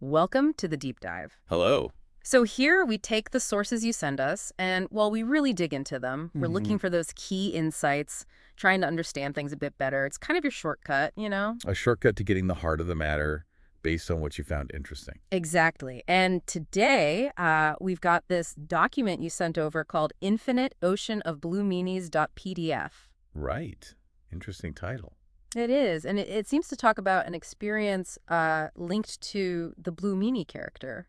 Welcome to the deep dive. Hello. So here we take the sources you send us, and while we really dig into them, we're looking for those key insights, trying to understand things a bit better. It's kind of your shortcut, you know? A shortcut to getting the heart of the matter based on what you found interesting. Exactly. And today, we've got this document you sent over called Infinite Ocean of Blue Meanies.pdf. Right. Interesting title. It is, and it seems to talk about an experience linked to the Blue Meanie character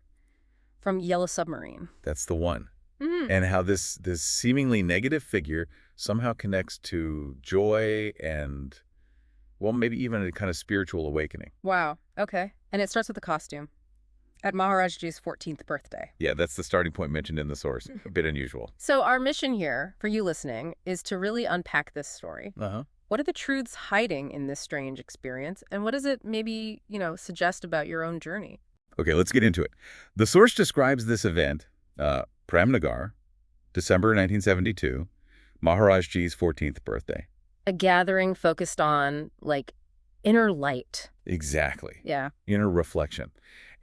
from Yellow Submarine. That's the one. Mhm. And how this seemingly negative figure somehow connects to joy and, well, maybe even a kind of spiritual awakening. Wow. Okay. And it starts with the costume at Maharajji's 14th birthday. Yeah, that's the starting point mentioned in the source. A bit unusual. So our mission here, for you listening, is to really unpack this story. Uh-huh. What are the truths hiding in this strange experience? And what does it maybe, suggest about your own journey? Okay, let's get into it. The source describes this event, Pramnagar, December 1972, Maharajji's 14th birthday. A gathering focused on, inner light. Exactly. Yeah. Inner reflection.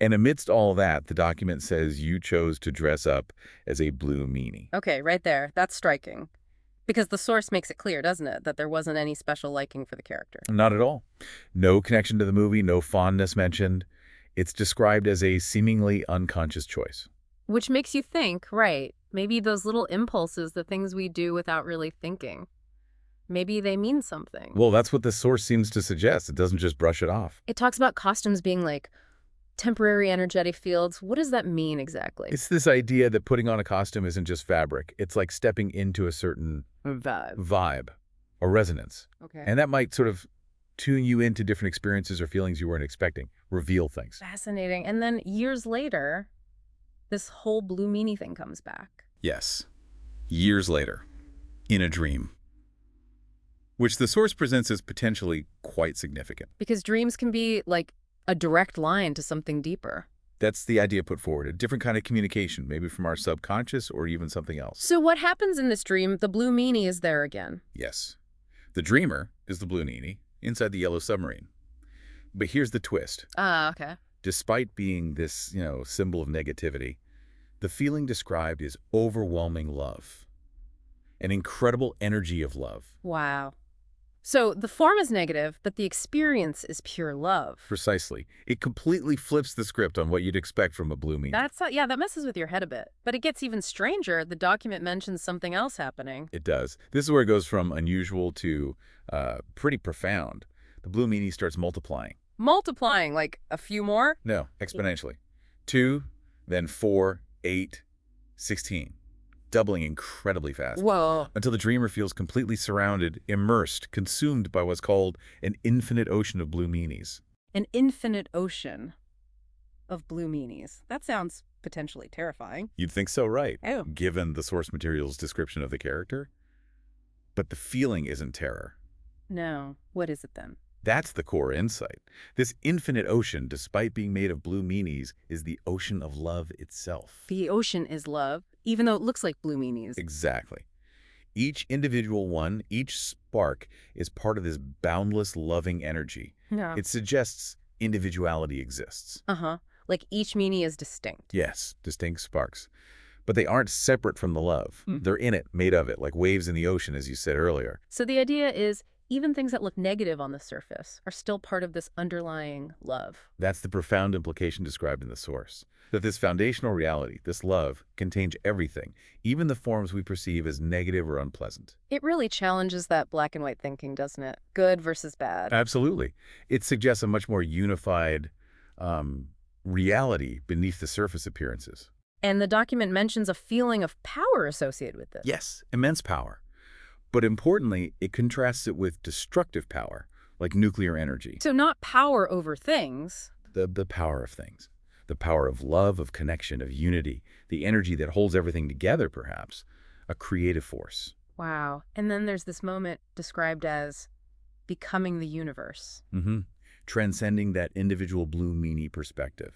And amidst all that, the document says you chose to dress up as a blue meanie. Okay, right there. That's striking. Because the source makes it clear, doesn't it, that there wasn't any special liking for the character. Not at all. No connection to the movie, no fondness mentioned. It's described as a seemingly unconscious choice. Which makes you think, right, maybe those little impulses, the things we do without really thinking, maybe they mean something. Well, that's what the source seems to suggest. It doesn't just brush it off. It talks about costumes being like temporary energetic fields. What does that mean exactly? It's this idea that putting on a costume isn't just fabric. It's like stepping into a certain vibe or resonance. Okay. And that might sort of tune you into different experiences or feelings you weren't expecting, reveal things. Fascinating. And then years later, this whole Blue Meanie thing comes back. Yes. Years later, in a dream, which the source presents as potentially quite significant. Because dreams can be like a direct line to something deeper. That's the idea put forward, a different kind of communication, maybe from our subconscious or even something else. So what happens in this dream? The Blue Meanie is there again. Yes. The dreamer is the blue meanie inside the yellow submarine. But here's the twist. Ah, okay. Despite being this, symbol of negativity, the feeling described is overwhelming love. An incredible energy of love. Wow. So the form is negative, but the experience is pure love. Precisely. It completely flips the script on what you'd expect from a blue meanie. That messes with your head a bit. But it gets even stranger. The document mentions something else happening. It does. This is where it goes from unusual to pretty profound. The blue meanie starts multiplying. Multiplying, like a few more? No, exponentially. 2, then 4, 8, 16. Doubling incredibly fast. Whoa. Until the dreamer feels completely surrounded, immersed, consumed by what's called an infinite ocean of blue meanies. An infinite ocean of blue meanies. That sounds potentially terrifying. You'd think so, right? Oh. Given the source material's description of the character. But the feeling isn't terror. No. What is it then? That's the core insight. This infinite ocean, despite being made of blue meanies, is the ocean of love itself. The ocean is love, even though it looks like blue meanies. Exactly. Each individual one, each spark, is part of this boundless loving energy. Yeah. It suggests individuality exists. Uh-huh. Like each meanie is distinct. Yes, distinct sparks. But they aren't separate from the love. They're in it, made of it, like waves in the ocean, as you said earlier. So the idea is even things that look negative on the surface are still part of this underlying love. That's the profound implication described in the source. That this foundational reality, this love, contains everything, even the forms we perceive as negative or unpleasant. It really challenges that black and white thinking, doesn't it? Good versus bad. Absolutely. It suggests a much more unified reality beneath the surface appearances. And the document mentions a feeling of power associated with this. Yes, immense power. But importantly, it contrasts it with destructive power, like nuclear energy. So not power over things. The power of things. The power of love, of connection, of unity. The energy that holds everything together, perhaps. A creative force. Wow. And then there's this moment described as becoming the universe. Transcending that individual blue meanie perspective.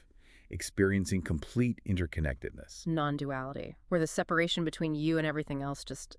Experiencing complete interconnectedness. Non-duality, where the separation between you and everything else just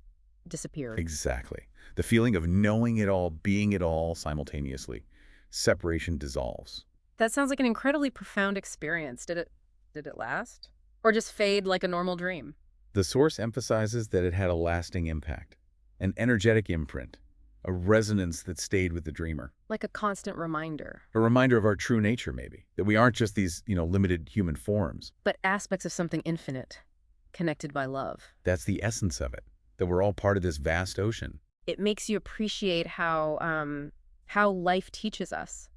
disappeared. Exactly. The feeling of knowing it all, being it all simultaneously. Separation dissolves. That sounds like an incredibly profound experience. Did it last? Or just fade like a normal dream? The source emphasizes that it had a lasting impact, an energetic imprint, a resonance that stayed with the dreamer. Like a constant reminder. A reminder of our true nature, maybe, that we aren't just these, limited human forms. But aspects of something infinite, connected by love. That's the essence of it, that we're all part of this vast ocean. It makes you appreciate how life teaches us,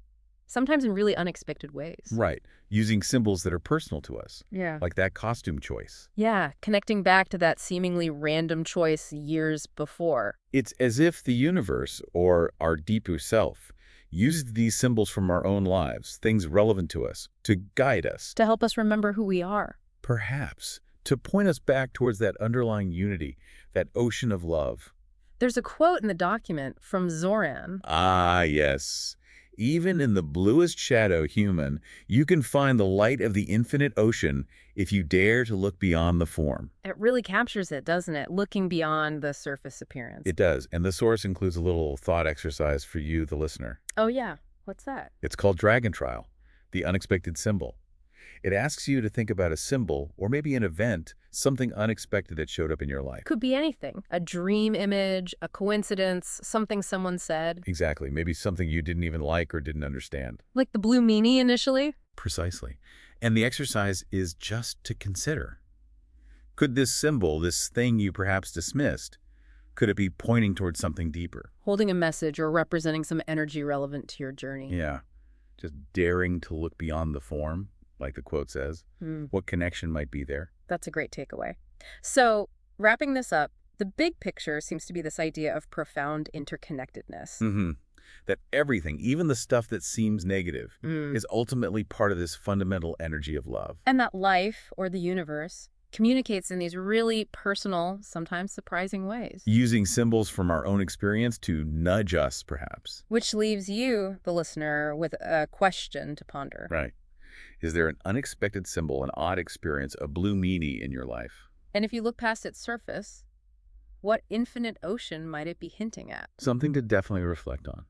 sometimes in really unexpected ways. Right, using symbols that are personal to us, Yeah. like that costume choice. Yeah, connecting back to that seemingly random choice years before. It's as if the universe, or our deeper self, uses these symbols from our own lives, things relevant to us, to guide us, To help us remember who we are. perhaps, to point us back towards that underlying unity, that ocean of love. There's a quote in the document from Zoran. Ah, yes. Even in the bluest shadow human, you can find the light of the infinite ocean if you dare to look beyond the form. It really captures it, doesn't it? Looking beyond the surface appearance. It does, and the source includes a little thought exercise for you, the listener. Oh, yeah. What's that? It's called Dragon Trial, the unexpected symbol. It asks you to think about a symbol, or maybe an event, something unexpected that showed up in your life. Could be anything. A dream image, a coincidence, something someone said. Exactly, maybe something you didn't even like or didn't understand. Like the blue meanie initially? Precisely. And the exercise is just to consider. Could this symbol, this thing you perhaps dismissed, could it be pointing towards something deeper? Holding a message or representing some energy relevant to your journey. Yeah, just daring to look beyond the form, like the quote says. What connection might be there? That's a great takeaway. So, wrapping this up, the big picture seems to be this idea of profound interconnectedness. That everything, even the stuff that seems negative, Mm. is ultimately part of this fundamental energy of love. And that life, or the universe, communicates in these really personal, sometimes surprising ways. Using symbols from our own experience to nudge us, perhaps. Which leaves you, the listener, with a question to ponder. Right. Is there an unexpected symbol, an odd experience, a blue meanie in your life? And if you look past its surface, what infinite ocean might it be hinting at? Something to definitely reflect on.